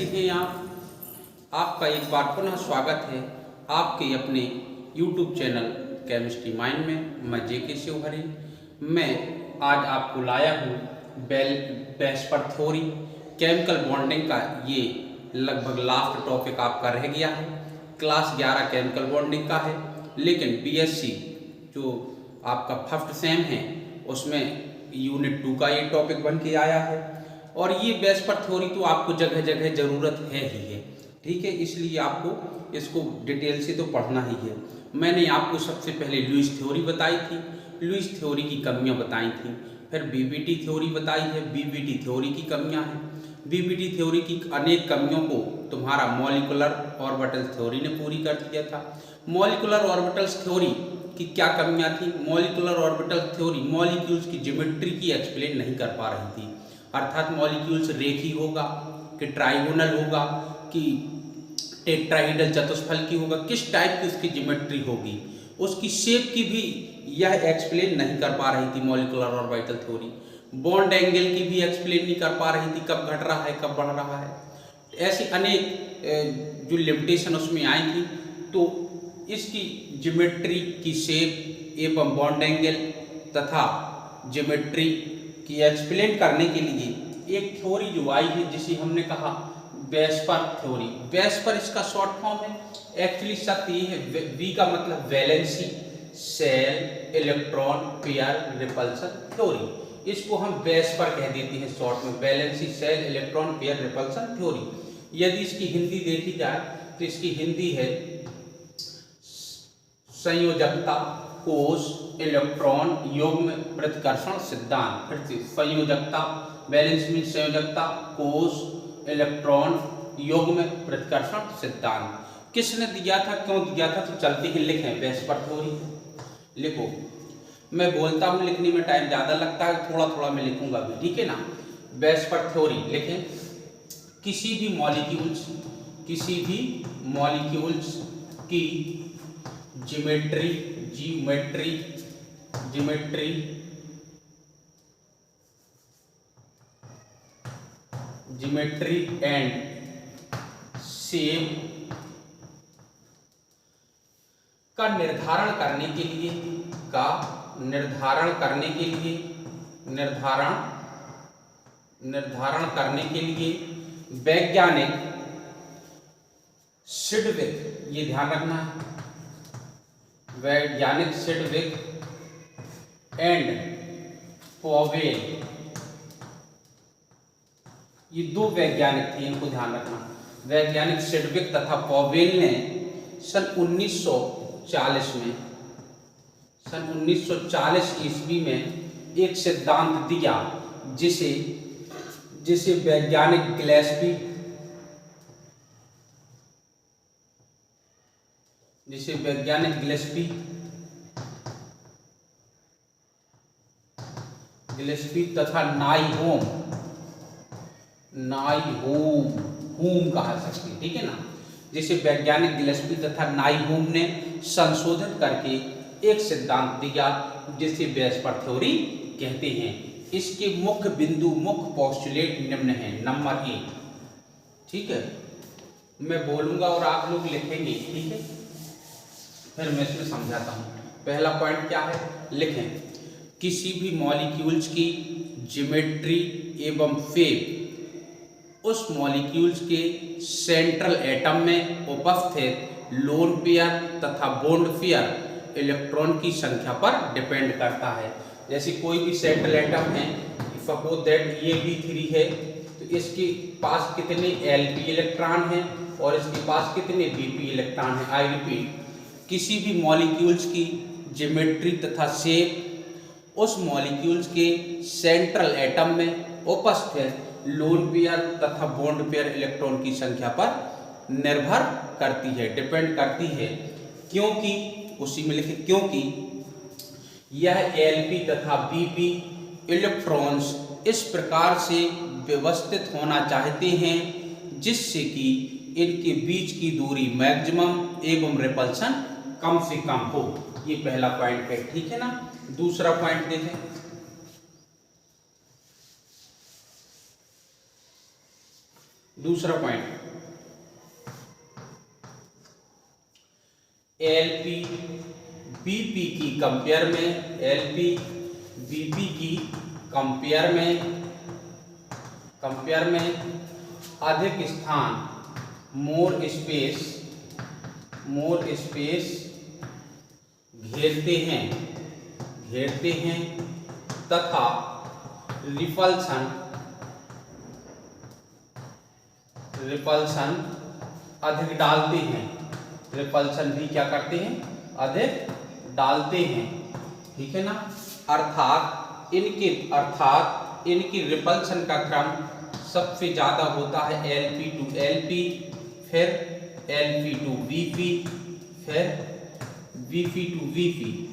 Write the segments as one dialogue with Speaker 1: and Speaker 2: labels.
Speaker 1: कैसे हैं आप? आपका एक बार पुनः स्वागत है आपके अपने YouTube चैनल केमिस्ट्री माइंड में। मैं जेके शिवहरी। मैं आज आपको लाया हूँ बेस्पर थ्योरी केमिकल बॉन्डिंग का। ये लगभग लास्ट टॉपिक आपका रह गया है। क्लास 11 केमिकल बॉन्डिंग का है, लेकिन बीएससी जो आपका फर्स्ट सेम है उसमें यूनिट 2 का ये टॉपिक बन के आया है। और ये बेस्पर थ्योरी तो आपको जगह जगह ज़रूरत है ही है, ठीक है, इसलिए आपको इसको डिटेल से तो पढ़ना ही है। मैंने आपको सबसे पहले लुईस थ्योरी बताई थी, लुईस थ्योरी की कमियां बताई थी। फिर बीबीटी थ्योरी बताई है, बीबीटी थ्योरी की कमियां हैं। बीबीटी थ्योरी की अनेक कमियों को तुम्हारा मॉलिकुलर ऑर्बिटल थ्योरी ने पूरी कर दिया था। मॉलिकुलर ऑर्बिटल्स थ्योरी की क्या कमियां थी? मॉलिकुलर ऑर्बिटल थ्योरी मॉलिक्यूल्स की ज्योमेट्री की एक्सप्लेन नहीं कर पा रही थी। अर्थात मॉलिक्यूल्स रेखीय होगा कि ट्राइगोनल होगा कि टेट्राहेड्रल चतुष्फलकी होगा, किस टाइप की उसकी ज्योमेट्री होगी, उसकी शेप की भी यह एक्सप्लेन नहीं कर पा रही थी molecular orbital theory. Bond angle की भी एक्सप्लेन नहीं कर पा रही थी, कब घट रहा है कब बढ़ रहा है। ऐसी अनेक जो लिमिटेशन उसमें आई थी, तो इसकी ज्योमेट्री की शेप एवं बॉन्ड एंगल तथा ज्योमेट्री कि एक्सप्लेन करने के लिए एक थ्योरी जो आई है जिसे हमने कहा बेस्पर थ्योरी। बेस्पर इसका शॉर्ट फॉर्म है। एक्चुअली सत्य ये है, वी का मतलब valency cell electron pair repulsion theory. इसको हम बेस्पर कह देते हैं शॉर्ट में, valency cell electron pair repulsion theory. यदि इसकी हिंदी देखी जाए तो इसकी हिंदी है संयोजकता कोष इलेक्ट्रॉन युग्म प्रतिकर्षण सिद्धांत। फिर से संयोजकता, बैलेंस मीन संयोजकता कोष इलेक्ट्रॉन युग्म प्रतिकर्षण सिद्धांत। किसने दिया था, क्यों दिया था? तो चलते ही लिखें बेस्पर थ्योरी। लिखो, मैं बोलता हूँ लिखने में टाइम ज्यादा लगता है, थोड़ा थोड़ा मैं लिखूंगा भी, ठीक है ना। बेस्पर थ्योरी लिखें, किसी भी मॉलिक्यूल्स की ज्योमेट्री एंड शेप का निर्धारण करने के लिए वैज्ञानिक सिडविक, ये ध्यान रखना है, वैज्ञानिक सिडविक एंड पॉवेल, ये दो वैज्ञानिक थे, इनको ध्यान रखना। वैज्ञानिक सिडविक तथा पॉवेल ने सन 1940 ईस्वी में एक सिद्धांत दिया जिसे वैज्ञानिक गिलेस्पी तथा नाइहोम कहा सकते, ठीक है ना। जिसे वैज्ञानिक गिलेस्पी तथा नाइहोम ने संशोधित करके एक सिद्धांत दिया जिसे बेस्पर थ्योरी कहते हैं। इसके मुख्य बिंदु, मुख्य पोस्टुलेट निम्न है। नंबर 1, ठीक है, मैं बोलूंगा और आप लोग लिखेंगे, ठीक है, फिर मैं इसमें समझाता हूं। पहला पॉइंट क्या है, लिखें, किसी भी मॉलिक्यूल्स की ज्योमेट्री एवं फेप उस मॉलिक्यूल्स के सेंट्रल एटम में उपस्थित लोन पेयर तथा बॉन्ड पेयर इलेक्ट्रॉन की संख्या पर डिपेंड करता है। जैसे कोई भी सेंट्रल एटम है, सपोज दैट ये B3 है, तो इसके पास कितने Lp इलेक्ट्रॉन हैं और इसके पास कितने Bp इलेक्ट्रॉन हैं। आई रिपीट, किसी भी मॉलिक्यूल्स की ज्योमेट्री तथा शेप उस मॉलिक्यूल्स के सेंट्रल एटम में उपस्थित लोन पेयर तथा बॉन्ड पेयर इलेक्ट्रॉन की संख्या पर निर्भर करती है, डिपेंड करती है। क्योंकि उसी में लिखे, क्योंकि यह Lp तथा Bp इलेक्ट्रॉन्स इस प्रकार से व्यवस्थित होना चाहते हैं जिससे कि इनके बीच की दूरी मैक्सिमम एवं रिपल्सन कम से कम हो। ये पहला पॉइंट है, ठीक है ना। दूसरा पॉइंट देखें, दूसरा पॉइंट, एलपी बीपी की कंपेयर में, एलपी बीपी की कंपेयर में अधिक स्थान, मोर स्पेस घेरते हैं तथा रिपल्सन अधिक डालते हैं। रिपल्सन भी क्या करते हैं, अधिक डालते हैं, ठीक है ना। अर्थात इनकी रिपल्सन का क्रम सबसे ज्यादा होता है एलपी टू एलपी, फिर एलपी टू वीपी, फिर वीपी टू वीपी।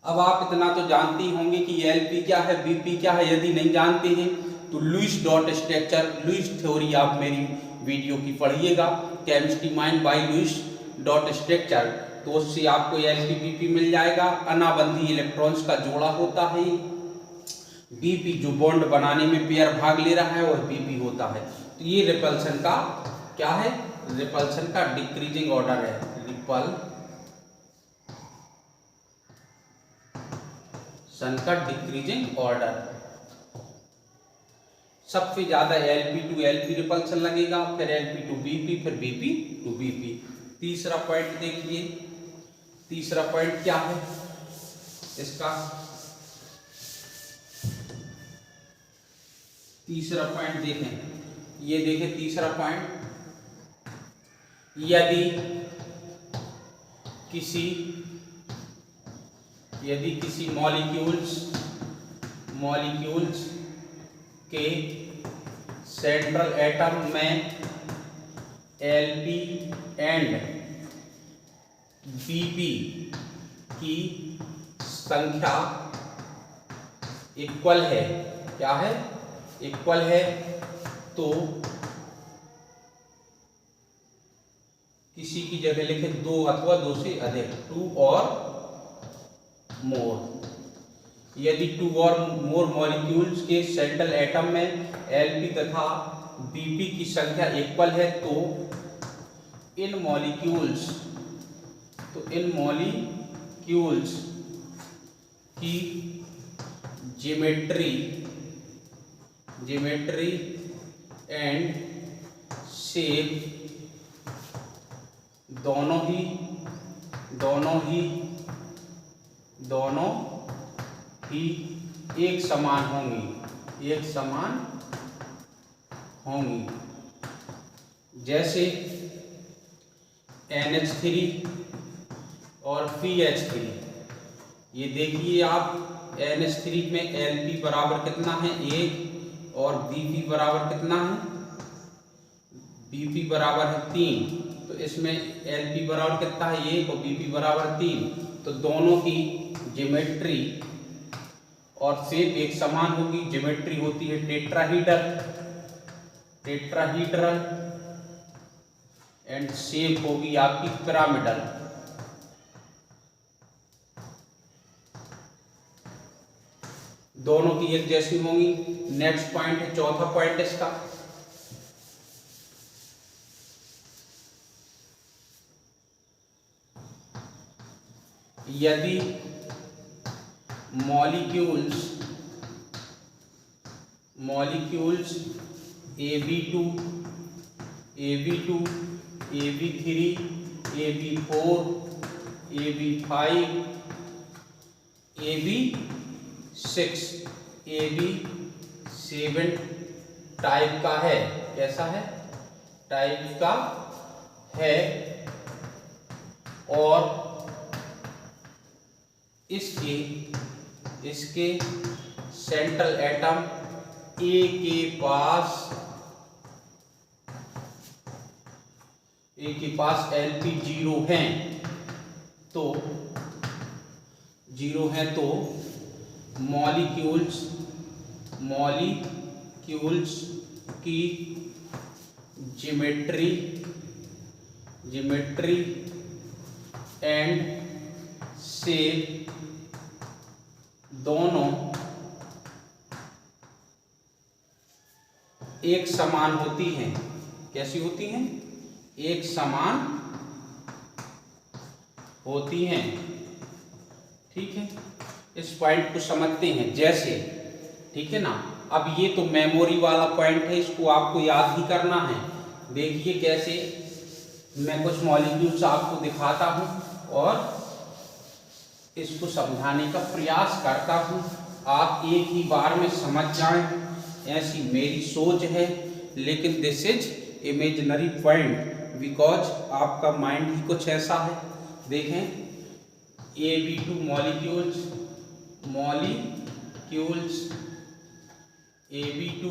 Speaker 1: अब आप इतना तो जानते ही होंगे कि एलपी क्या है, बीपी क्या है। यदि नहीं जानते हैं तो Lewis dot structure, Lewis theory आप मेरी वीडियो की पढ़िएगा, chemistry mind by Lewis dot structure, तो उससे आपको एलपी बीपी मिल जाएगा। अनाबंधी इलेक्ट्रॉन्स का जोड़ा होता है। बीपी जो बॉन्ड बनाने में पेयर भाग ले रहा है वह बीपी होता है। तो ये रिपल्सन का क्या है, रिपल्सन का डिक्रीजिंग ऑर्डर है। रिपल्सन का डिक्रीजिंग ऑर्डर, सबसे ज्यादा एलपी टू एलपी रिपल्सन लगेगा, फिर एलपी टू बीपी, फिर बीपी टू बीपी। तीसरा पॉइंट देखिए, तीसरा पॉइंट क्या है इसका, तीसरा पॉइंट देखें, ये देखें तीसरा पॉइंट, यदि किसी मॉलिक्यूल्स के सेंट्रल एटम में एलपी एंड बीपी की संख्या इक्वल है, क्या है, इक्वल है, तो किसी की जगह लिखे 2 अथवा 2 से अधिक, 2 और मोर। यदि 2 और मोर मॉलिक्यूल्स के सेंट्रल एटम में एलपी तथा बीपी की संख्या इक्वल है तो इन मॉलिक्यूल्स की ज्योमेट्री एंड शेप दोनों ही एक समान होंगी, जैसे NH3 और CH3। ये देखिए आप, NH3 में Lp बराबर कितना है 1 और Bp बराबर कितना है, Bp बराबर है 3, तो इसमें Lp बराबर कितना है 1 और Bp बराबर 3, तो दोनों की ज्योमेट्री और शेप एक समान होगी। ज्योमेट्री होती है टेट्राहीड्रल एंड शेप होगी आपकी पिरामिडल। दोनों की एक जैसी होंगी। नेक्स्ट पॉइंट है, चौथा पॉइंट इसका, यदि molecules AB2, AB3, AB4, AB5, AB6, AB7 type का है, कैसा है, टाइप का है, और इसके सेंट्रल एटम A के पास Lp 0 हैं, तो मॉलिक्यूल्स की ज्योमेट्री एंड शेप दोनों एक समान होती हैं। कैसी होती हैं? एक समान होती हैं। ठीक है, इस पॉइंट को समझते हैं जैसे, ठीक है ना। अब ये तो मेमोरी वाला पॉइंट है, इसको आपको याद ही करना है। देखिए कैसे, मैं कुछ मॉलिक्यूल्स आपको दिखाता हूँ और इसको समझाने का प्रयास करता हूँ, आप एक ही बार में समझ जाएं, ऐसी मेरी सोच है। लेकिन this is imaginary point because आपका माइंड ही कुछ ऐसा है। देखें, Ab2 मॉलिक्यूल्स Ab2,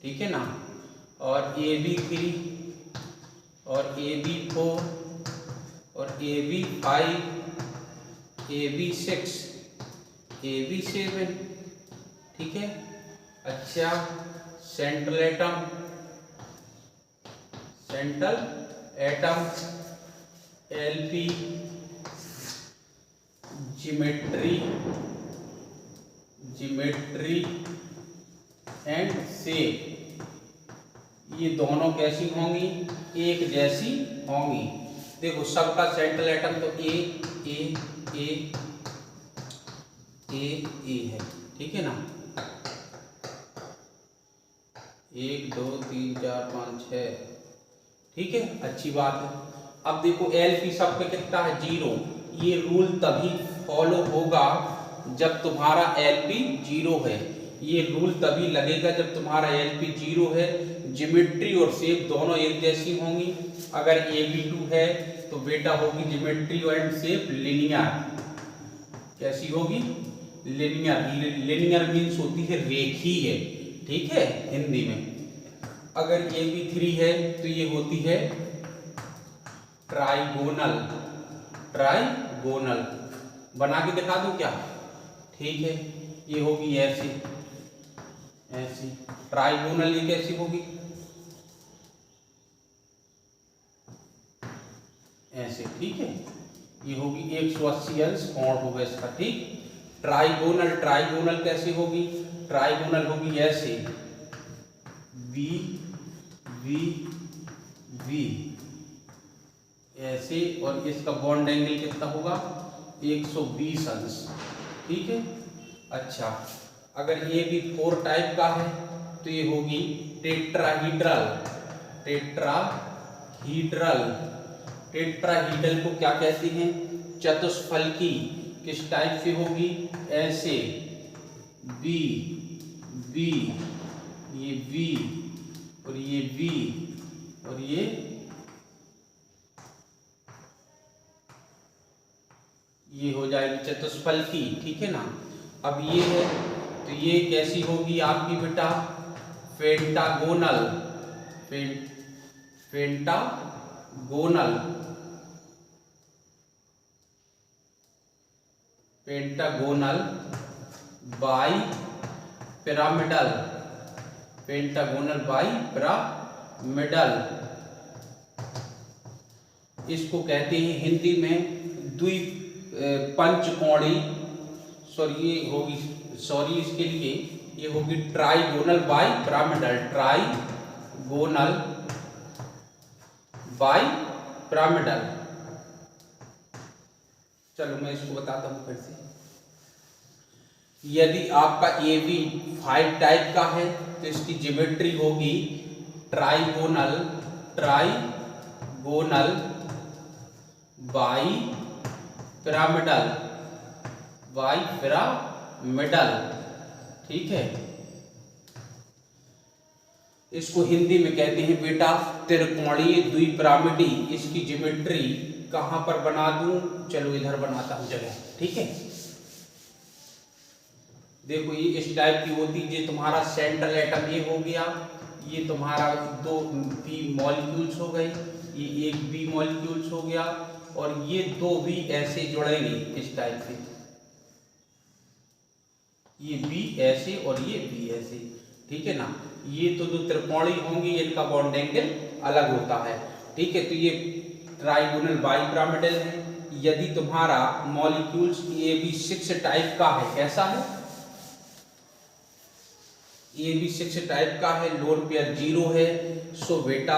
Speaker 1: ठीक है ना, और Ab3 और Ab4 और Ab5, Ab6, Ab7, ठीक है। अच्छा, central atom Lp, geometry and shape, ये दोनों कैसी होंगी? एक जैसी होंगी। देखो, सबका सेंट्रल एटम तो ए है, ठीक है ना। 1 2 3 4 5 6, ठीक है, अच्छी बात है। अब देखो Lp सब पे कितना है? 0। ये रूल तभी फॉलो होगा जब तुम्हारा Lp 0 है। ये रूल तभी लगेगा जब तुम्हारा Lp 0 है। ज्योमेट्री और शेप दोनों एक जैसी होंगी। अगर Ab2 है तो बेटा होगी ज्योमेट्री एंड शेप लिनियर। कैसी होगी? लिनियर। लिनियर मीन्स होती है रेखीय, ठीक है, हिंदी में। अगर Ab3 है तो ये होती है ट्राइगोनल। बना के दिखा दूं क्या? ठीक है, ये होगी ऐसी ट्राइगोनल। ये कैसी होगी? ऐसे, ठीक है। ये होगी 180 अंश कोण होगा इसका, ठीक। ट्राइगोनल कैसी होगी? ट्राइगोनल होगी ऐसे वी ऐसे, और इसका बॉन्ड एंगल कितना होगा? 120 अंश, ठीक है। अच्छा, अगर ये भी 4 टाइप का है तो ये होगी टेट्राहीड्रल। टेट्राहीड्रल को क्या कहते हैं? चतुष्फलकी। किस टाइप से होगी? ऐसे बी, ये वी और ये वी और ये हो जाएगी चतुष्फलकी, ठीक है ना। अब ये है तो ये कैसी होगी आपकी बेटा? पेंटागोनल। Bi pyramidal. इसको कहते हैं हिंदी में पंचकोणी। इसके लिए ये होगी ट्राइगोनल बाई पिरामिडल। चलो मैं इसको बताता हूं फिर से। यदि आपका Ab5 टाइप का है तो इसकी ज्योमेट्री होगी ट्राइगोनल बाई पिरामिडल, ठीक है। इसको हिंदी में कहते हैं बेटा त्रिकोणीय द्विपिरामिडी। इसकी ज्योमेट्री कहां पर बना दूं? चलो इधर बनाता हूं जगह, ठीक है। देखो, ये इस टाइप की होती है। तुम्हारा सेंट्रल एटम ये हो गया, ये तुम्हारा 2 पी मॉलिक्यूल्स हो गए, ये 1 बी मॉलिक्यूल्स हो गया, और ये 2 भी ऐसे जुड़ेंगे इस टाइप से। ये बी ऐसे और ये बी ऐसे, ठीक है ना। ये तो 2 त्रिकोणी होंगी, इनका बॉन्ड एंगल अलग होता है, ठीक है। तो ये ट्राइगोनल बाइपिरामिडल है। यदि तुम्हारा मॉलिक्यूल्स Ab6 टाइप का है, कैसा है? ये भी 6 टाइप का है, लोन पेयर 0 है। सो बेटा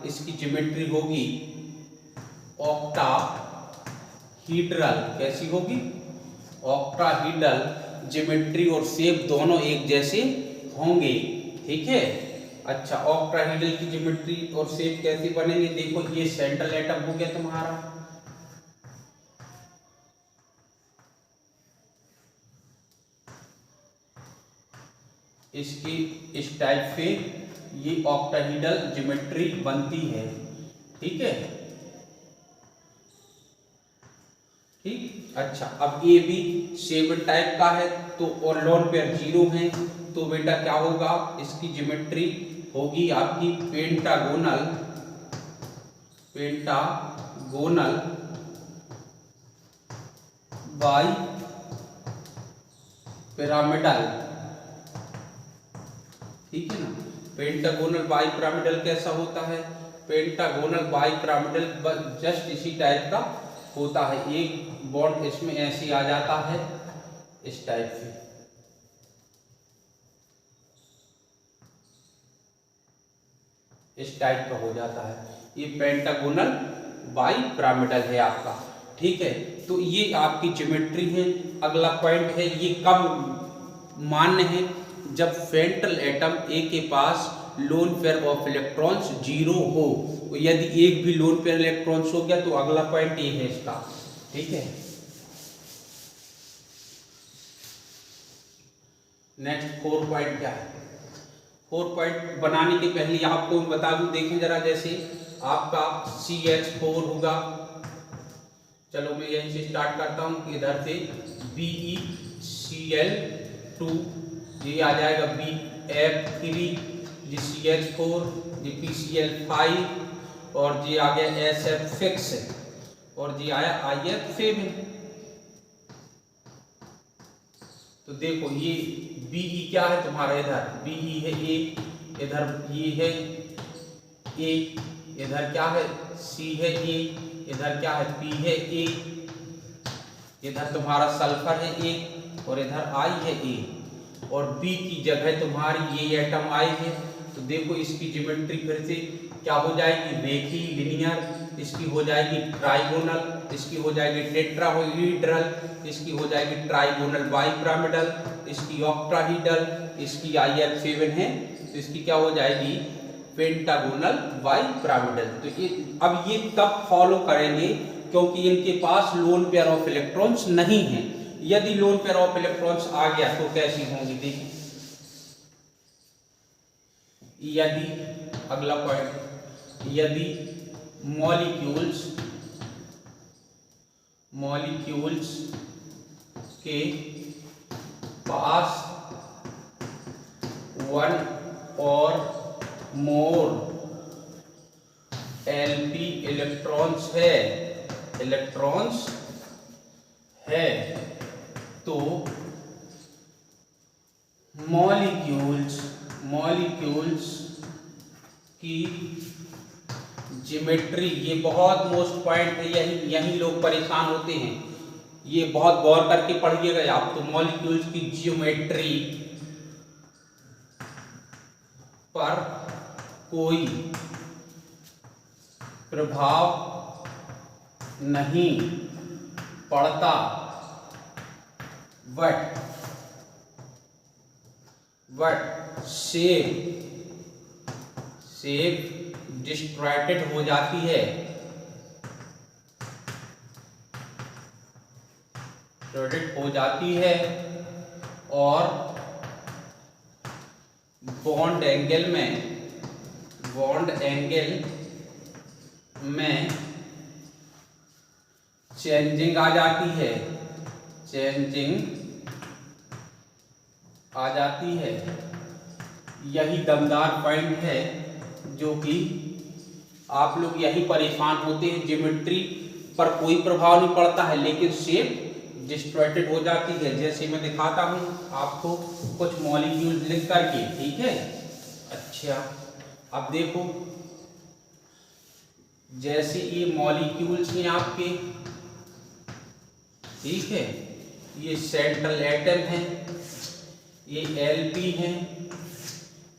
Speaker 1: इसकी ज्योमेट्री होगी ऑक्टाहीड्रल। कैसी होगी? ऑक्टाहीड्रल। ज्योमेट्री और शेप दोनों एक जैसे होंगे, ठीक है। अच्छा, ऑक्टाहीड्रल की ज्योमेट्री और शेप कैसे बनेंगे? देखो ये सेंट्रल एटम हो गया तुम्हारा, इसकी इस टाइप से ये ऑक्टाहीड्रल ज्योमेट्री बनती है, ठीक है। ठीक, अच्छा अब ये भी 7 टाइप का है तो और लोन पेयर 0 है, तो बेटा क्या होगा? इसकी ज्योमेट्री होगी आपकी पेंटागोनल। पेंटागोनल बाई पिरामिडल, ठीक है ना। पेंटागोनल बाई पिरामिडल कैसा होता है? पेंटागोनल बाई पिरामिडल जस्ट इसी टाइप का होता है। एक बॉन्ड इसमें ऐसे आ जाता है इस टाइप से, इस टाइप का हो जाता है। ये पेंटागोनल बाई पिरामिडल है आपका, ठीक है। तो ये आपकी ज्योमेट्री है। अगला पॉइंट है, ये कब मान्य है? जब सेंट्रल एटम ए के पास लोन पेयर ऑफ इलेक्ट्रॉन्स 0 हो। यदि एक भी लोन पेयर इलेक्ट्रॉन्स हो गया तो अगला पॉइंट ये है इसका, ठीक है। नेक्स्ट 4 पॉइंट क्या है? 4 पॉइंट बनाने के पहले आपको बता दूं, देखें जरा, जैसे आपका CH4 होगा। चलो मैं यहीं से स्टार्ट करता हूं, इधर से BeCl2, ये आ जाएगा BF3, ये CH4, ये PCl5 और ये आ गया SF6 और ये आया IF7। तो देखो ये Be क्या है तुम्हारा? इधर Be है A, इधर ये है A, इधर क्या है? C है A, इधर क्या है? P है A, इधर तुम्हारा सल्फर है A और इधर I है A और B की जगह तुम्हारी ये एटम I है। तो देखो इसकी ज्योमेट्री फिर से क्या हो जाएगी? रेखीय, लिनियर। इसकी हो जाएगी ट्राइगोनल, इसकी हो जाएगी टेट्राहेड्रल, इसकी हो जाएगी ट्राइगोनल बाइपिरामिडल, इसकी ऑक्टाहीड्रल, इसकी IF7 है तो इसकी क्या हो जाएगी? Pentagonal bipyramidal. तो ये अब ये तब फॉलो करेंगे क्योंकि इनके पास लोन पेयर ऑफ इलेक्ट्रॉन्स नहीं है। यदि लोन पेयर ऑफ इलेक्ट्रॉन्स आ गया तो कैसी होंगी? देखिए, यदि अगला पॉइंट, यदि मॉलिक्यूल्स के पास 1 और मोर Lp इलेक्ट्रॉन्स है तो मॉलिक्यूल्स की ज्योमेट्री, ये बहुत मोस्ट पॉइंट है, यही लोग परेशान होते हैं। ये बहुत गौर करके पढ़िएगा आप। तो मॉलिक्यूल्स की ज्योमेट्री पर कोई प्रभाव नहीं पड़ता, बट शेप डिस्टॉर्टेड हो जाती है, और बॉन्ड एंगल में चेंजिंग आ जाती है। यही दमदार पॉइंट है जो कि आप लोग यही परेशान होते हैं। ज्योमेट्री पर कोई प्रभाव नहीं पड़ता है लेकिन शेप डिस्टॉर्टेड हो जाती है। जैसे मैं दिखाता हूं आपको कुछ मॉलिक्यूल्स लिख करके, ठीक है। अच्छा अब देखो, जैसे ये मॉलिक्यूल्स हैं आपके, ठीक है, ये सेंट्रल एटम है, ये Lp है,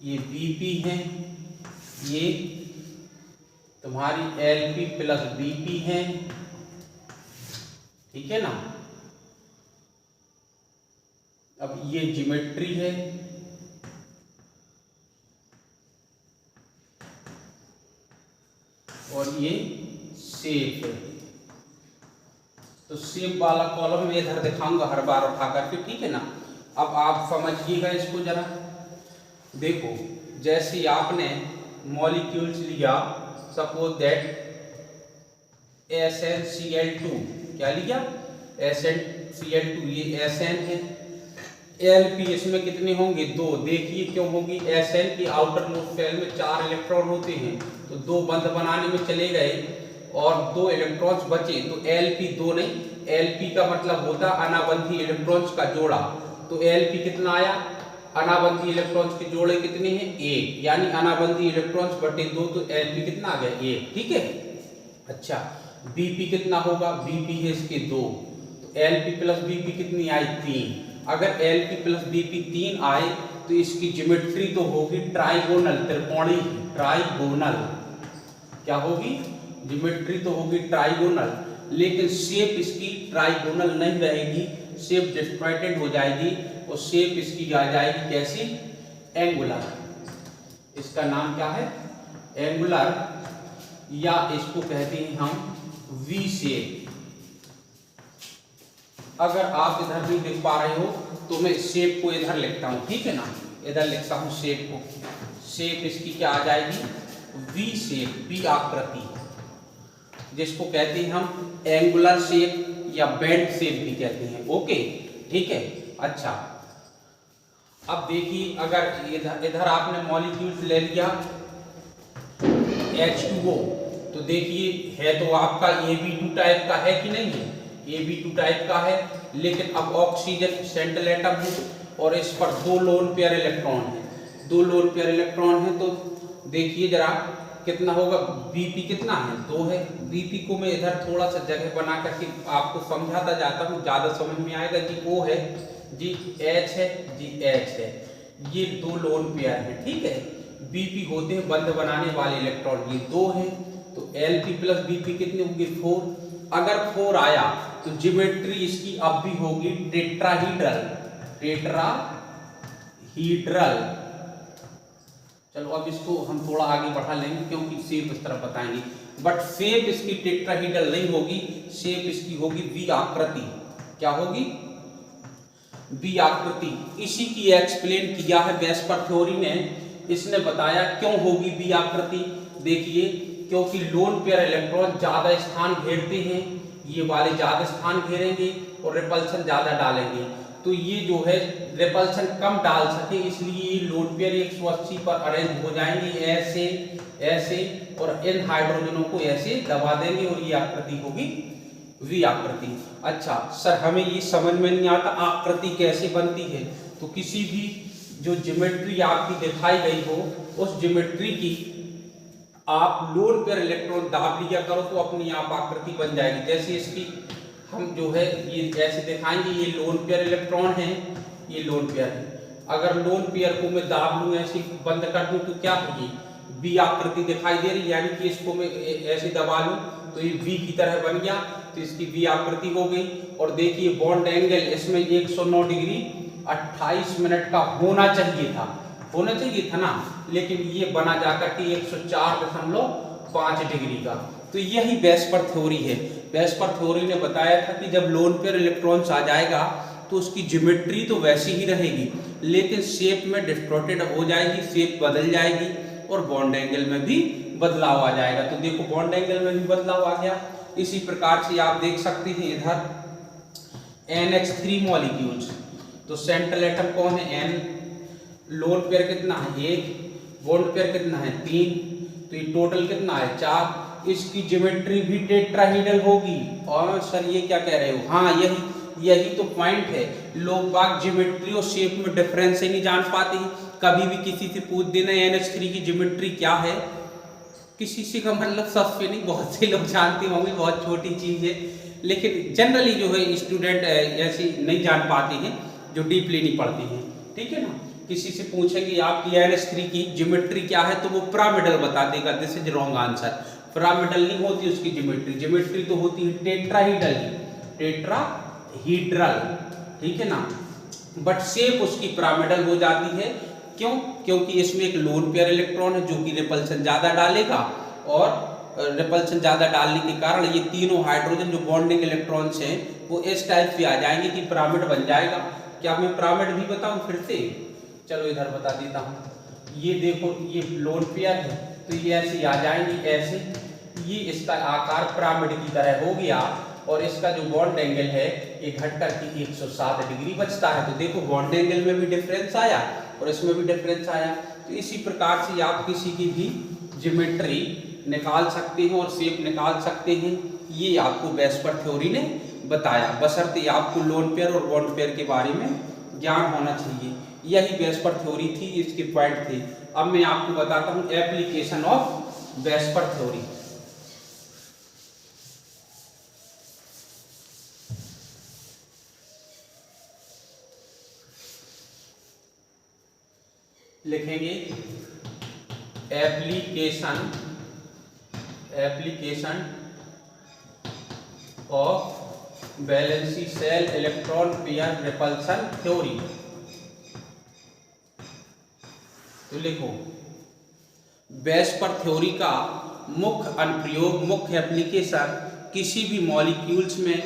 Speaker 1: ये Bp है, ये तुम्हारी Lp प्लस Bp है, ठीक है ना। अब ये ज्योमेट्री है, और ये शेप है। तो शेप वाला कॉलम में इधर दिखाऊंगा हर बार उठा करके, ठीक है ना। अब आप समझिएगा इसको जरा। देखो, जैसे आपने मॉलिक्यूल्स लिया, सपोज दैट SnCl2, क्या लिया? SnCl2, ये Sn है। Lp इसमें कितने होंगे? 2। देखिए क्यों होगी? Sn की आउटर मोस्ट शेल में 4 इलेक्ट्रॉन होते हैं, तो 2 बंध बनाने में चले गए और 2 इलेक्ट्रॉन्स बचे, तो Lp 2 नहीं, Lp का मतलब होता अनाबंधी इलेक्ट्रॉन्स का जोड़ा। तो Lp कितना आया? अनाबंधी इलेक्ट्रॉन्स के जोड़े कितने हैं? 1, यानी अनाबंधी इलेक्ट्रॉन्स बटे 2, तो Lp कितना आ गया? 1, ठीक है। अच्छा, Bp कितना होगा? Bp है इसके 2, तो Lp प्लस Bp कितनी आई? 3। अगर Lp प्लस Bp 3 आए तो इसकी ज्योमेट्री तो होगी ट्राइगोनल, त्रिकोणीय, ट्राइगोनल। क्या होगी? ज्योमेट्री तो होगी ट्राइगोनल, लेकिन शेप इसकी ट्राइगोनल नहीं रहेगी, शेप डिस्टॉर्टेड हो जाएगी, और शेप इसकी आ जाएगी कैसी? एंगुलर। इसका नाम क्या है? एंगुलर, या इसको कहते हैं हम वी शेप। अगर आप इधर भी देख पा रहे हो तो मैं शेप को इधर लिखता हूं, ठीक है ना। इधर लिखता हूं शेप को। शेप इसकी क्या आ जाएगी? वी शेप, वी आकृति, जिसको कहते हैं हम एंगुलर शेप या बेंट शेप भी कहते हैं। ओके, ठीक है। अच्छा, अब देखिए, अगर इधर आपने मॉलिक्यूल्स ले लिया H2O, तो देखिए है तो आपका Ab2 टाइप का है कि नहीं है? Ab2 टाइप का है, लेकिन अब ऑक्सीजन सेंट्रल एटम है और इस पर 2 लोन पेयर इलेक्ट्रॉन है। 2 लोन पेयर इलेक्ट्रॉन है, तो देखिए जरा कितना होगा? Bp कितना है? 2 है। Bp को मैं इधर थोड़ा सा जगह बना करके आपको समझाता जाता हूँ, ज्यादा समझ में आएगा। जी O है, जी H है, जी H है, ये 2 लोन पेयर है, ठीक है। Bp होते हैं बंध बनाने वाले इलेक्ट्रॉन, ये 2 है, तो Lp प्लस Bp कितने होंगे? 4। अगर 4 आया तो ज्योमेट्री इसकी अब भी होगी टेट्राहीड्रल, टेट्राहीड्रल। चलो अब इसको हम थोड़ा आगे बढ़ा लेंगे, क्योंकि शेप इस तरह बताएंगे, बट शेप इसकी टेट्राहीड्रल नहीं होगी, शेप इसकी होगी वी आकृति। क्या होगी? वी आकृति। इसी की एक्सप्लेन किया है वेस्पर थ्योरी ने। इसने बताया क्यों होगी वी आकृति। देखिए, क्योंकि लोन पेयर इलेक्ट्रॉन ज्यादा स्थान घेरते हैं, ये वाले ज्यादा स्थान घेरेंगे और रिपल्सन ज्यादा डालेंगे, तो ये जो है रिपल्सन कम डाल सके, इसलिए ये लोन पेयर 180 पर अरेंज हो जाएंगे, ऐसे ऐसे, और इन हाइड्रोजनों को ऐसे दबा देंगे, और ये आकृति होगी वी आकृति। अच्छा सर, हमें ये समझ में नहीं आता आकृति कैसे बनती है। तो किसी भी जो ज्योमेट्री आपकी दिखाई गई हो, उस ज्योमेट्री की आप लोन पेयर इलेक्ट्रॉन दाब लिया करो तो अपनी आप आकृति बन जाएगी। जैसे इसकी हम जो है ये ऐसे दिखाएंगे, ये लोन पेयर इलेक्ट्रॉन है, ये लोन पेयर है। अगर लोन पेयर को मैं दाब लूँ, ऐसे बंद कर दूं, तो क्या है? ये वी आकृति दिखाई दे रही, यानी कि इसको मैं ऐसे दबा लूं तो ये वी की तरह बन गया, तो इसकी वी आकृति हो गई। और देखिए बॉन्ड एंगल इसमें 109 डिग्री 28 मिनट का होना चाहिए था ना, लेकिन ये बना जाकर के 104.5 डिग्री का। तो यही वेस्पर थ्योरी है। वेस्पर थ्योरी ने बताया था कि जब लोन पेयर इलेक्ट्रॉन्स आ जाएगा तो उसकी ज्योमेट्री तो वैसी ही रहेगी, लेकिन शेप में डिस्टॉर्टेड हो जाएगी, शेप बदल जाएगी, और बॉन्ड एंगल में भी बदलाव आ जाएगा। तो देखो बॉन्ड एंगल में भी बदलाव आ गया। इसी प्रकार से आप देख सकते हैं इधर NH3 मॉलिक्यूल्स, तो सेंट्रल एटम कौन है? N, लोन पेयर कितना है? 1, बॉन्ड पेयर कितना है? 3, तो ये टोटल कितना है? 4। इसकी ज्योमेट्री भी टेट्राहीड्रल होगी। और सर ये क्या कह रहे हो? हाँ, यही तो पॉइंट है। लोग बाग ज्योमेट्री और शेप में डिफरेंस ही नहीं जान पाते हैं। कभी भी किसी से पूछ देना NH3 की ज्योमेट्री क्या है, किसी से का मतलब सबसे नहीं, बहुत से लोग जानते होंगे, बहुत छोटी चीज है, लेकिन जनरली जो है स्टूडेंट ऐसे नहीं जान पाते हैं जो डीपली नहीं पढ़ते हैं, ठीक है ना। किसी से पूछेंगे आपकी NH3 की ज्योमेट्री क्या है तो वो पिरामिडल बता देगा, this is wrong answer. Pyramidal नहीं होती उसकी ज्योमेट्री, ज्योमेट्री तो होती है टेट्राहीड्रल, टेट्राहीड्रल, ठीक है ना। बट शेप उसकी पिरामिडल हो जाती है। क्यों? क्योंकि इसमें एक लोन पेयर इलेक्ट्रॉन है जो कि रिपल्सन ज्यादा डालेगा, और रिपल्सन ज्यादा डालने के कारण ये तीनों हाइड्रोजन जो बॉन्डिंग इलेक्ट्रॉन्स हैं वो इस टाइप से आ जाएंगे कि पिरामिड बन जाएगा। क्या मैं पिरामिड भी बताऊं फिर से? चलो इधर बता देता हूं। ये देखो ये लोन पेयर है तो ये ऐसे आ जाएंगे, ऐसे, ये इसका आकार पिरामिड की तरह हो गया, और इसका जो बॉन्ड एंगल है ये घटकर के 107 डिग्री बचता है। तो देखो बॉन्ड एंगल में भी डिफरेंस आया और इसमें भी डिफरेंस आया। तो इसी प्रकार से आप किसी की भी ज्योमेट्री निकाल सकते हैं और शेप निकाल सकते हैं। ये आपको वेस्पर थ्योरी ने बताया, बशर्ते आपको लोन पेयर और बॉन्ड पेयर के बारे में ज्ञान होना चाहिए। यही वेस्पर थ्योरी थी, इसके पॉइंट थे। अब मैं आपको बताता हूं एप्लीकेशन ऑफ वेस्पर थ्योरी। लिखेंगे application of valency shell electron pair repulsion theory. तो लिखो वेस्पर थ्योरी का मुख्य अनुप्रयोग, मुख्य एप्लीकेशन किसी भी मॉलिक्यूल्स में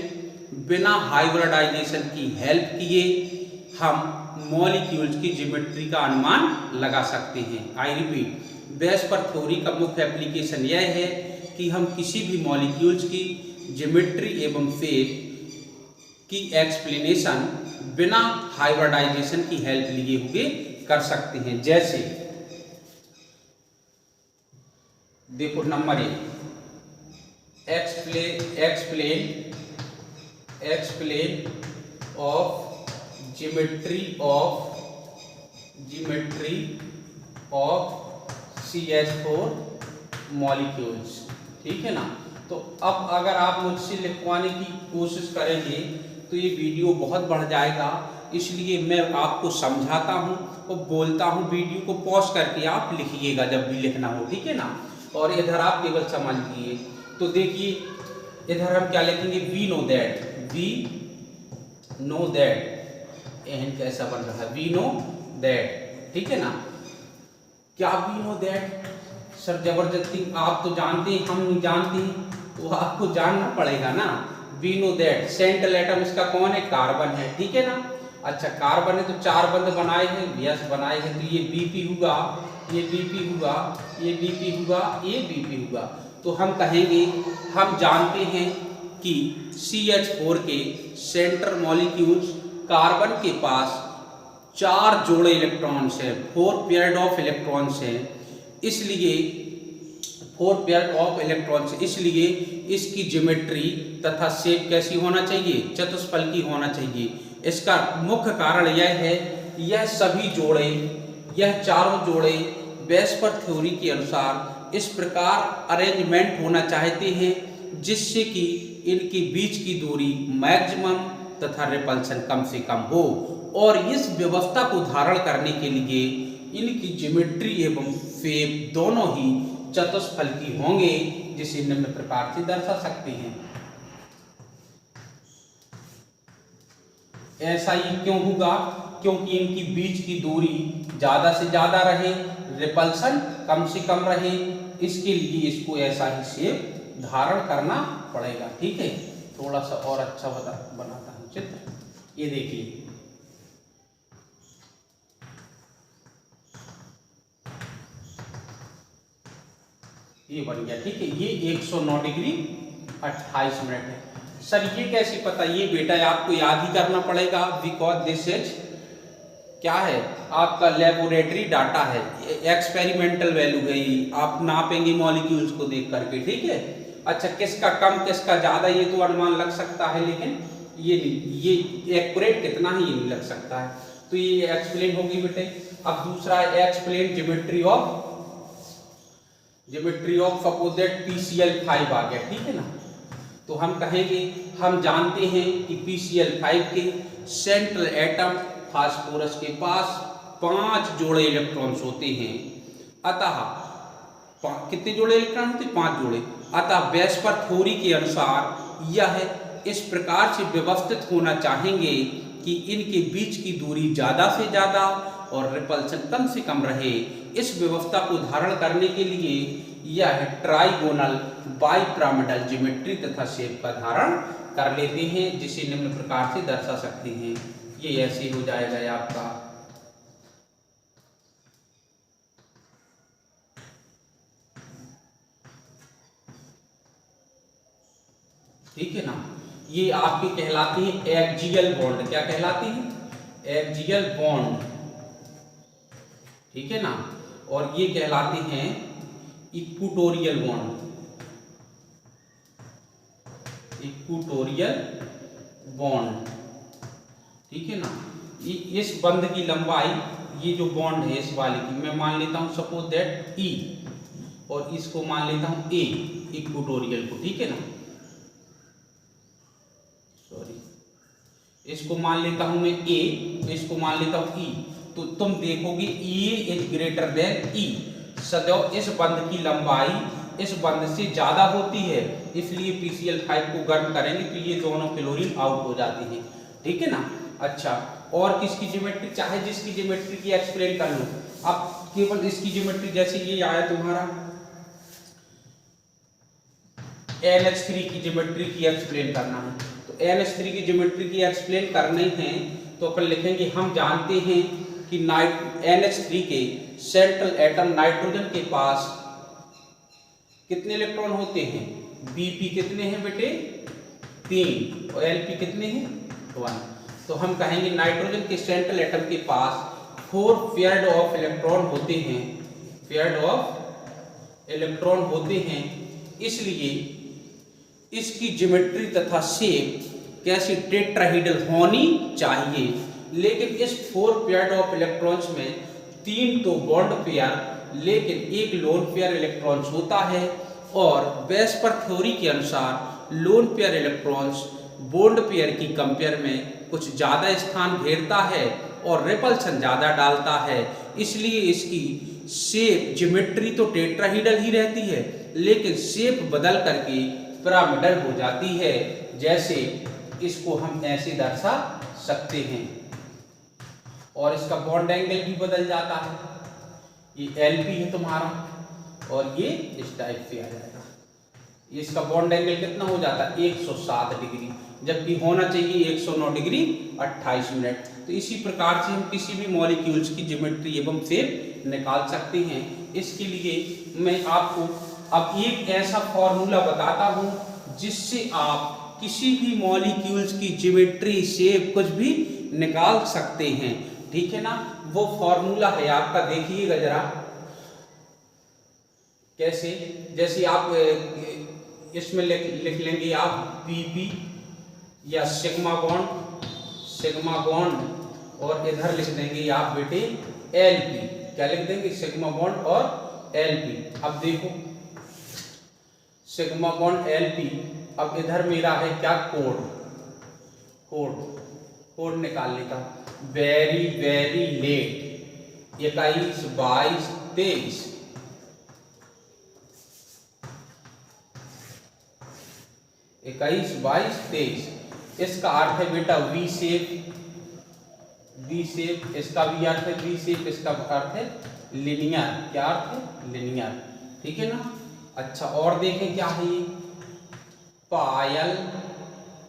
Speaker 1: बिना हाइब्रिडाइजेशन की हेल्प किए हम मॉलिक्यूल्स की ज्योमेट्री का अनुमान लगा सकते हैं। आई रिपीट, वेस्पर थ्योरी का मुख्य एप्लीकेशन यह है कि हम किसी भी मॉलिक्यूल्स की ज्योमेट्री एवं शेप की एक्सप्लेनेशन बिना हाइब्रिडाइजेशन की हेल्प लिए हुए कर सकते हैं। जैसे देखो number 1, explain of geometry of CH4 molecules, ठीक है ना। तो अब अगर आप मुझसे लिखवाने की कोशिश करेंगे तो ये वीडियो बहुत बढ़ जाएगा, इसलिए मैं आपको समझाता हूँ और बोलता हूँ। वीडियो को पॉज करके आप लिखिएगा जब भी लिखना हो, ठीक है ना। और इधर आप केवल समझ लीजिए। तो देखिए इधर हम क्या लिखेंगे, वी नो दैट, एहन कैसा बन रहा है, वी नो दैट, ठीक है ना। क्या वी नो दैट? सर जबरदस्ती आप तो जानते हैं, हम नहीं जानते हैं, तो आपको जानना पड़ेगा ना। We know that central atom इसका कौन है, कार्बन है, ठीक है ना। अच्छा कार्बन है तो 4 बंध बनाए हैं, यस बनाए हैं, तो ये BP हुआ, ये BP हुआ, ये BP हुआ, ये BP हुआ। तो हम कहेंगे, हम जानते हैं कि CH4 के सेंट्रल मॉलिक्यूल्स कार्बन के पास 4 जोड़े इलेक्ट्रॉन्स हैं, 4 पेयर ऑफ इलेक्ट्रॉन्स हैं, इसलिए 4 पेयर ऑफ इलेक्ट्रॉन्स, इसलिए इसकी ज्योमेट्री तथा शेप कैसी होना चाहिए, चतुष्फलकी होना चाहिए। इसका मुख्य कारण यह है कि यह सभी जोड़े, यह चारों जोड़े वेस्पर थ्योरी के अनुसार इस प्रकार अरेंजमेंट होना चाहते हैं जिससे कि इनके बीच की दूरी मैक्सिमम तथा रिपल्सन कम से कम हो, और इस व्यवस्था को धारण करने के लिए इनकी ज्योमेट्री एवं शेप दोनों ही चतुष्फलकी होंगे, जिसे निम्न प्रकार से दर्शा सकते हैं। ऐसा ही क्यों होगा? क्योंकि इनकी बीच की दूरी ज्यादा से ज्यादा रहे, रिपल्सन कम से कम रहे, इसके लिए इसको ऐसा ही शेप धारण करना पड़ेगा, ठीक है। थोड़ा सा और अच्छा बनाता हूं चित्र। ये देखिए ये बन गया, ठीक है। ये 109 डिग्री 28 मिनट है। सर ये कैसे पता? ये बेटा आपको याद ही करना पड़ेगा, बिकॉज दिस इज क्या है, आपका लेबोरेटरी डाटा है, एक्सपेरिमेंटल वैल्यू है, ये आप नापेंगे मॉलिक्यूल्स को देख करके, ठीक है। अच्छा किसका कम किसका ज्यादा ये तो अनुमान लग सकता है, लेकिन ये नहीं, ये एक्यूरेट कितना है ये नहीं लग सकता है। तो ये एक्सप्लेन होगी बेटे। अब दूसरा है explain geometry of suppose that PCl5 आ गया, ठीक है ना। तो हम कहेंगे, हम जानते हैं कि PCl5 के सेंट्रल एटम फास्फोरस के पास 5 जोड़े इलेक्ट्रॉन्स होते हैं। अतः कितने जोड़े इलेक्ट्रॉन होते हैं? 5 जोड़े। अतः वेस्पर थ्योरी के अनुसार यह इस प्रकार से व्यवस्थित होना चाहेंगे कि इनके बीच की दूरी ज़्यादा से ज़्यादा और रिपल्सन कम से कम रहे। इस व्यवस्था को धारण करने के लिए यह ट्राइगोनल बाइपिरामिडल ज्योमेट्री तथा शेप का धारण कर लेते हैं, जिसे निम्न प्रकार से दर्शा सकते हैं। ये ऐसे हो जाएगा आपका, ठीक है ना। ये आपके कहलाते हैं एक्सियल बॉन्ड। क्या कहलाते हैं? एक्सियल बॉन्ड, ठीक है ना। और ये कहलाते हैं इक्वेटोरियल बॉन्ड। इक्वेटोरियल बॉन्ड, ठीक है ना। इस बंध की लंबाई, ये जो बॉन्ड है इस वाले की, मैं मान लेता हूं सपोज दैट ई, और इसको मान लेता हूं ए, इक्वेटोरियल को, ठीक है ना। सॉरी, इसको मान लेता हूं मैं ए, इसको मान लेता हूं ई। तो तुम देखोगे ई इज ग्रेटर देन ई। सदैव इस बंध की लंबाई इस बंध से ज्यादा होती है, इसलिए PCl5 को गर्म करेंगे तो ये दोनों क्लोरीन आउट हो जाती है, ठीक है ना। अच्छा, और किसकी ज्योमेट्री, चाहे जिसकी ज्योमेट्री की एक्सप्लेन कर लो। अब केवल इसकी ज्योमेट्री, जैसे ये आया तुम्हारा NH3 की ज्योमेट्री की एक्सप्लेन करना है, तो NH3 की ज्योमेट्री की एक्सप्लेन करनी है तो अपन लिखेंगे, हम जानते हैं कि NH3 के सेंट्रल एटम नाइट्रोजन के पास कितने इलेक्ट्रॉन होते हैं? Bp कितने हैं बेटे? 3, और Lp कितने हैं? 1। तो हम कहेंगे नाइट्रोजन के सेंट्रल एटम के पास 4 पेयर्ड ऑफ इलेक्ट्रॉन होते हैं, पेयर्ड ऑफ इलेक्ट्रॉन होते हैं। इसलिए इसकी ज्योमेट्री तथा शेप कैसी? टेट्राहेड्रल होनी चाहिए। लेकिन इस 4 पेयर्ड ऑफ इलेक्ट्रॉन्स में 3 तो बॉन्ड पेयर, लेकिन एक लोन पेयर इलेक्ट्रॉन्स होता है। और वेस्पर थ्योरी के अनुसार lone pair electrons bond pair की कंपेयर में कुछ ज़्यादा स्थान घेरता है और रिपल्सन ज़्यादा डालता है। इसलिए इसकी शेप ज्योमेट्री तो टेट्राहेड्रल ही रहती है, लेकिन शेप बदल करके पिरामिडल हो जाती है। जैसे इसको हम ऐसे दर्शा सकते हैं, और इसका बॉन्ड एंगल भी बदल जाता है। ये Lp है तुम्हारा, और ये इस टाइप से आ जाएगा। इसका बॉन्ड एंगल कितना हो जाता है? 107 डिग्री, जबकि होना चाहिए 109 डिग्री 28 मिनट। तो इसी प्रकार से हम किसी भी मॉलिक्यूल्स की ज्योमेट्री एवं शेप निकाल सकते हैं। इसके लिए मैं आपको अब एक ऐसा फॉर्मूला बताता हूं जिससे आप किसी भी मॉलिक्यूल्स की ज्योमेट्री शेप कुछ भी निकाल सकते हैं, ठीक है ना। वो फॉर्मूला है आपका, देखिएगा जरा कैसे। जैसे आप इसमें लिख लेंगे आप Pp या सिग्मा बॉन्ड, और इधर लिख देंगे आप बेटे Lp। क्या लिख देंगे? सिग्मा बॉन्ड और Lp। अब देखो सिग्मा बॉन्ड Lp, अब इधर मेरा है क्या? कोड निकालने का। Very very late 21, 22, 23। इसका अर्थ है बेटा वी शेप। इसका भी अर्थ है वी शेप, इसका अर्थ है लिनियर। क्या अर्थ है? लिनियर, ठीक है ना। अच्छा, और देखें क्या है ये? पायल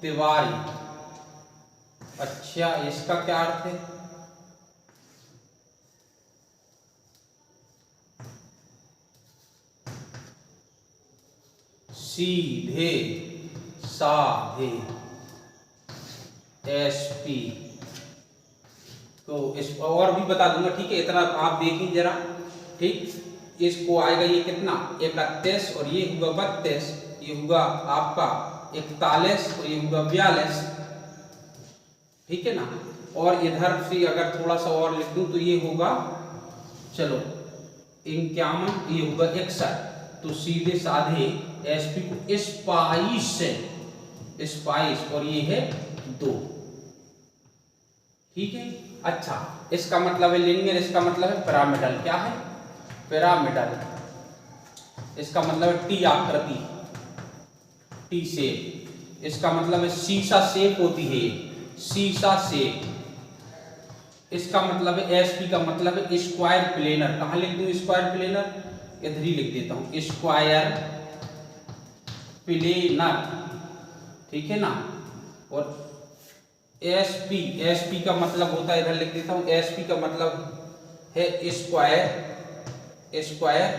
Speaker 1: तिवारी। अच्छा, इसका क्या अर्थ है? सीधे साधे SP। तो इस और भी बता दूंगा, ठीक है। इतना आप देखिए जरा, ठीक। इसको आएगा ये कितना? 31, और ये हुआ 32, ये हुआ आपका 41, और ये हुआ 42, ठीक है ना। और इधर से अगर थोड़ा सा और लिख दूं तो ये होगा, चलो 51, ये होगा 61। तो सीधे साधे SP को स्पाइस, और ये है 2, ठीक है। अच्छा, इसका मतलब है लीनियर, इसका मतलब है पिरामिडल। क्या है? पिरामिडल। इसका मतलब है टी आकृति, टी शेप। इसका मतलब है शीशा शेप होती है, शीशा शेप। इसका मतलब है एसपी का मतलब है स्क्वायर प्लेनर। कहाँ लिख दूं स्क्वायर प्लेनर? इधर ही लिख देता हूं, स्क्वायर प्लेनर, ठीक है ना। और एसपी, एसपी का मतलब होता है, इधर लिख देता हूं, एसपी का मतलब है स्क्वायर, स्क्वायर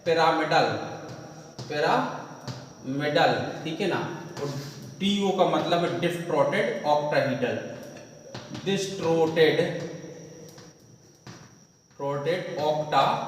Speaker 1: पिरामिडल, पिरामिडल, ठीक है ना। और डीओ का मतलब है डिस्टोर्टेड ऑक्टाहेड्रल, डिस्टोर्टेड ऑक्टाहेड्रल।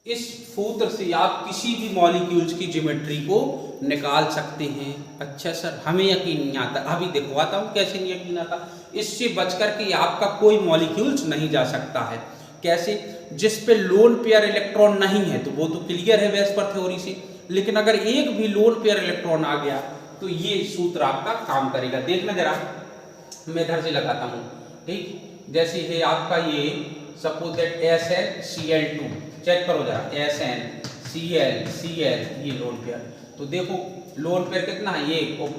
Speaker 1: इस सूत्र से आप किसी भी मॉलिक्यूल्स की ज्योमेट्री को निकाल सकते हैं। अच्छा सर, हमें यकीन नहीं आता। अभी दिखवाता हूं कैसे नहीं यकीन आता। इससे बचकर के आपका कोई मॉलिक्यूल्स नहीं जा सकता है। कैसे? जिस पे लोन पेयर इलेक्ट्रॉन नहीं है तो वो तो क्लियर है वेस्पर थ्योरी से, लेकिन अगर एक भी लोन पेयर इलेक्ट्रॉन आ गया तो ये सूत्र आपका काम करेगा। देखना जरा, मैं इधर से लगाता हूं, ठीक। जैसे है आपका ये सपोज दैट SnCl2, चेक करो जरा, SnCl ये लोन पेयर। तो देखो लोन पेयर कितना है? एक। और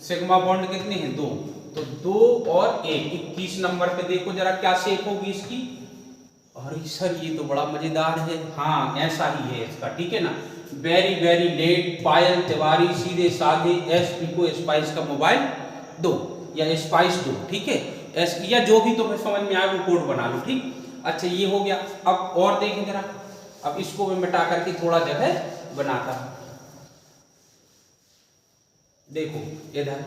Speaker 1: सिग्मा बॉन्ड कितने हैं? दो। तो 2 और 1, 21 नंबर पे देखो जरा क्या शेप होगी इसकी। अरे सर ये तो बड़ा मजेदार है। हाँ ऐसा ही है इसका, ठीक है ना। वेरी वेरी लेट, पायल तिवारी, सीधे साधे, एसपी को स्पाइस का मोबाइल दो या स्पाइस दो, ठीक है। या जो भी तुम्हें समझ में आए वो कोड बना लो, ठीक। अच्छा ये हो गया। अब और देखें जरा, अब इसको मैं मिटा करके थोड़ा जगह बनाता हूं। देखो इधर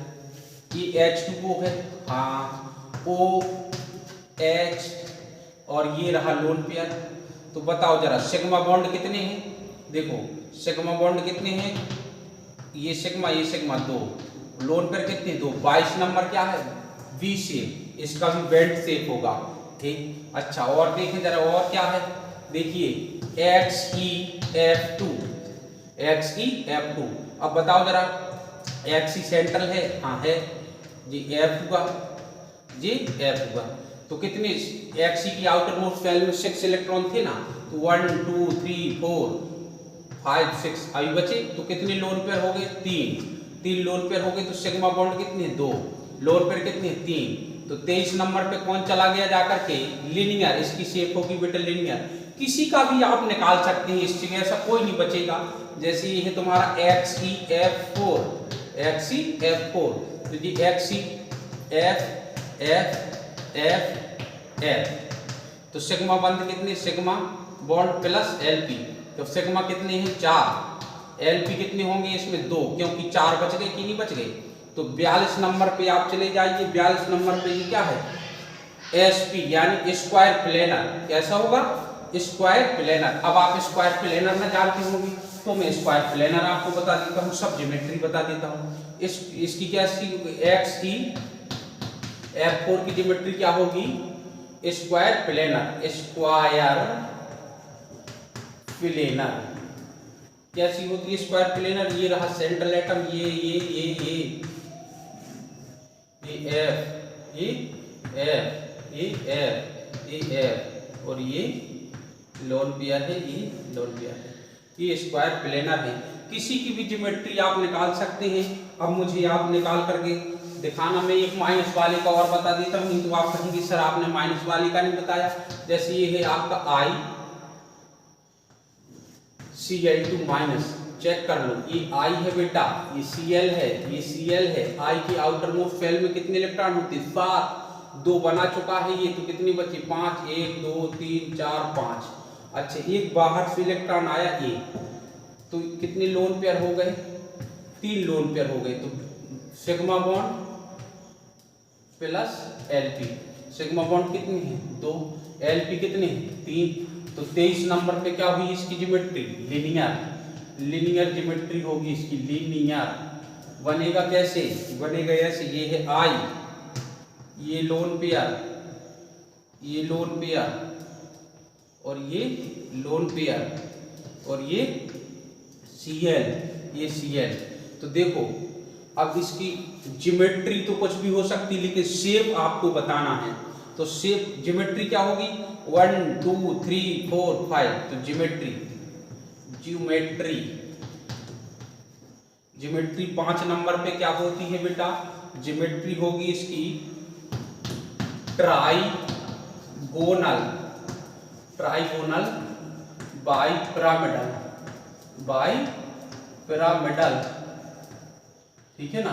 Speaker 1: ये H2O है, हाँ OH, और ये रहा लोन पेयर। तो बताओ जरा सिग्मा बॉन्ड कितने हैं? देखो सिग्मा बॉन्ड कितने हैं? ये सिग्मा 2। लोन पेयर कितने? 2। 22 नंबर क्या है? V शेप, इसका भी बेल्ट शेप होगा, ठीक। अच्छा और देखें जरा, और क्या है? देखिए XeF2, XeF2। अब बताओ जरा, Xe सेंट्रल है, हाँ है जी, F हुआ जी, F हुआ। तो कितने Xe की आउटर मोस्ट शेल में 6 इलेक्ट्रॉन थे ना, तो 1 2 3 4 5 6 अभी बचे। तो कितने लोन पेयर हो गए? 3 लोन पेयर हो गए। तो सिग्मा बॉन्ड कितने? 2। लोन पेयर कितने? 3। तो 23 नंबर पे कौन चला गया जाकर के? लीनियर। इसकी शेप होगी बेटा लीनियर। किसी का भी आप निकाल सकते हैं, इस जगह ऐसा कोई नहीं बचेगा। जैसे ये है तुम्हारा XeF4, तो ये XeF तो सिग्मा बंद कितने? Sigma bond plus LP। तो सिग्मा कितने हैं? 4। LP कितने होंगे इसमें? 2, क्योंकि 4 बच गए कि नहीं बच गए। तो 42 नंबर पे आप चले जाइए। 42 नंबर पे ये क्या है? SP यानी स्क्वायर प्लेनर। कैसा होगा? Square planar. अब आप स्क्वायर प्लेनर ना जानते होंगे तो मैं स्क्वायर प्लेनर आपको बता देता हूँ, सब ज्योमेट्री बता देता हूँ। इसकी क्या? F4 की ज्योमेट्री क्या होगी? स्क्वायर प्लेनर, स्क्वायर प्लेनर कैसी होती है स्क्वायर प्लेनर? ये रहा सेंट्रल एटम, ये F, ये F, और ये लोन पेयर है, ये लोन पेयर है। ये स्क्वायर प्लेनर है। किसी की भी ज्योमेट्री आप निकाल सकते हैं। अब मुझे आप निकाल करके दिखाना। मैं एक माइनस वाले का और बता देता हूँ, नहीं तो आप कहेंगे सर आपने माइनस वाले का नहीं बताया। जैसे ये है आपका ICl2 माइनस, चेक कर लो, ये I है बेटा, ये Cl है, ये Cl है। I की आउटर मोस्ट शेल में कितने इलेक्ट्रॉन होते हैं? 7। 2 बना चुका है ये, तो कितने बचे? 5। 1 2 3 4 5। अच्छा एक बाहर से इलेक्ट्रॉन आया ए, तो कितने लोन पेयर हो गए? 3 लोन पेयर हो गए। तो sigma bond plus LP। Sigma bond कितने हैं? 2। LP कितने हैं? 3। तो 23 नंबर पे क्या हुई इसकी ज्योमेट्री? लीनियर ज्योमेट्री होगी इसकी, लीनियर। बनेगा कैसे? बनेगा ऐसे, ये है I, ये लोन पेयर, ये लोन पेयर, और ये लोन पेयर, और ये Cl, ये Cl। तो देखो अब इसकी ज्योमेट्री तो कुछ भी हो सकती है, लेकिन शेप आपको बताना है। तो शेप ज्योमेट्री क्या होगी, 1 2 3 4 5। तो ज्योमेट्री ज्योमेट्री ज्योमेट्री 5 नंबर पे क्या होती है बेटा, ज्योमेट्री होगी इसकी ट्राइगोनल, ट्राइगोनल बाइपिरामिडल, बाइपिरामिडल, ठीक है ना,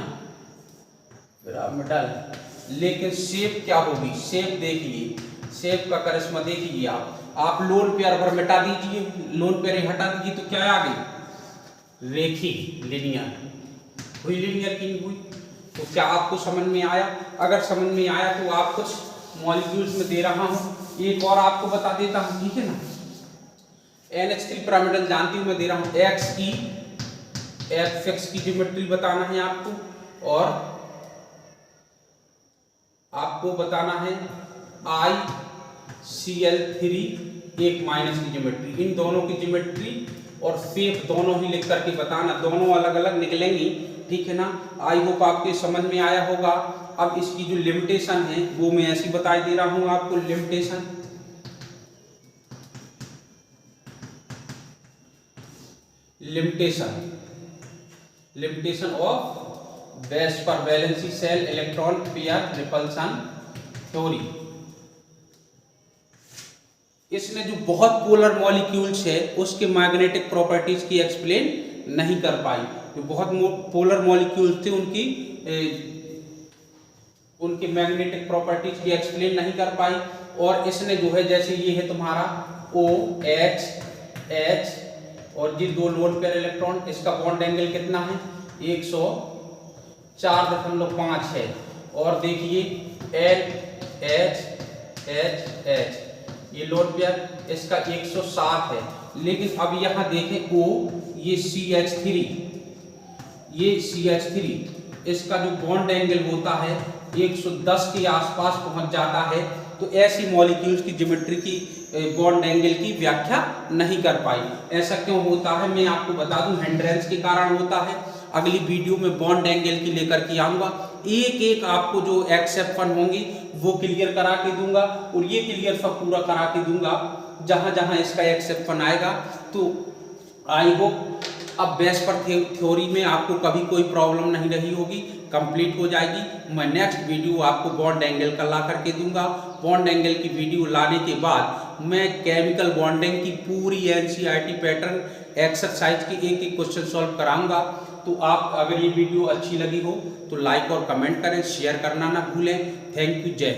Speaker 1: पिरामिडल। लेकिन शेप क्या होगी, शेप देखिए, शेप का करिश्मा देखिए आप लोन पेयर पर मिटा दीजिए, लोन पेयर हटा दीजिए तो क्या आ गई, रेखी, लीनियर हुई, लीनियर की नहीं हुई। तो क्या आपको समझ में आया? अगर समझ में आया तो आप कुछ मॉलिक्यूल्स में दे रहा हूं, एक और आपको बता देता हूं, ठीक है ना। NH3 पिरामिडल जानती हूं मैं, दे रहा हूं एक्स की, एफ की ज्योमेट्री बताना है आपको, और आपको बताना है ICl3 एक माइनस की ज्योमेट्री। इन दोनों की ज्योमेट्री और शेप दोनों ही लिख करके बताना, दोनों अलग अलग निकलेंगी, ठीक है ना। आई होप आपके समझ में आया होगा। अब इसकी जो लिमिटेशन है वो मैं ऐसी बता दे रहा हूं आपको, लिमिटेशन लिमिटेशन ऑफ बेस पर valency shell electron pair repulsion theory. इसने जो बहुत पोलर मॉलिक्यूल्स है उसके मैग्नेटिक प्रॉपर्टीज की एक्सप्लेन नहीं कर पाई। जो बहुत पोलर मॉलिक्यूल्स थे उनकी मैग्नेटिक प्रॉपर्टीज की एक्सप्लेन नहीं कर पाई। और इसने जो है, जैसे ये है तुम्हारा OH और ये 2 लोन पेयर इलेक्ट्रॉन, इसका बॉन्ड एंगल कितना है, 104.5 है। और देखिए NHH ये लोन पेयर, इसका 107 है। लेकिन अब यहां देखें O, ये CH3, इसका जो बॉन्ड एंगल होता है 110 के आसपास पहुंच जाता है। तो ऐसी मॉलिक्यूल्स की ज्योमेट्री की बॉन्ड एंगल की व्याख्या नहीं कर पाई। ऐसा क्यों होता है मैं आपको बता दूं, हिंड्रेंस के कारण होता है। अगली वीडियो में बॉन्ड एंगल की लेकर के आऊंगा, एक एक आपको जो एक्सेप्शन होंगी वो क्लियर करा के दूंगा, और ये क्लियर सब पूरा करा के दूंगा जहां जहां इसका एक्सेप्शन आएगा। तो आई होप अब बेस पर थ्योरी में आपको कभी कोई प्रॉब्लम नहीं रही होगी, कंप्लीट हो जाएगी। मैं नेक्स्ट वीडियो आपको बॉन्ड एंगल का ला करके दूंगा। बॉन्ड एंगल की वीडियो लाने के बाद मैं केमिकल बॉन्डिंग की पूरी NCERT पैटर्न एक्सरसाइज की एक एक क्वेश्चन सॉल्व कराऊंगा। तो आप अगर ये वीडियो अच्छी लगी हो तो लाइक और कमेंट करें, शेयर करना ना भूलें। थैंक यू, जय।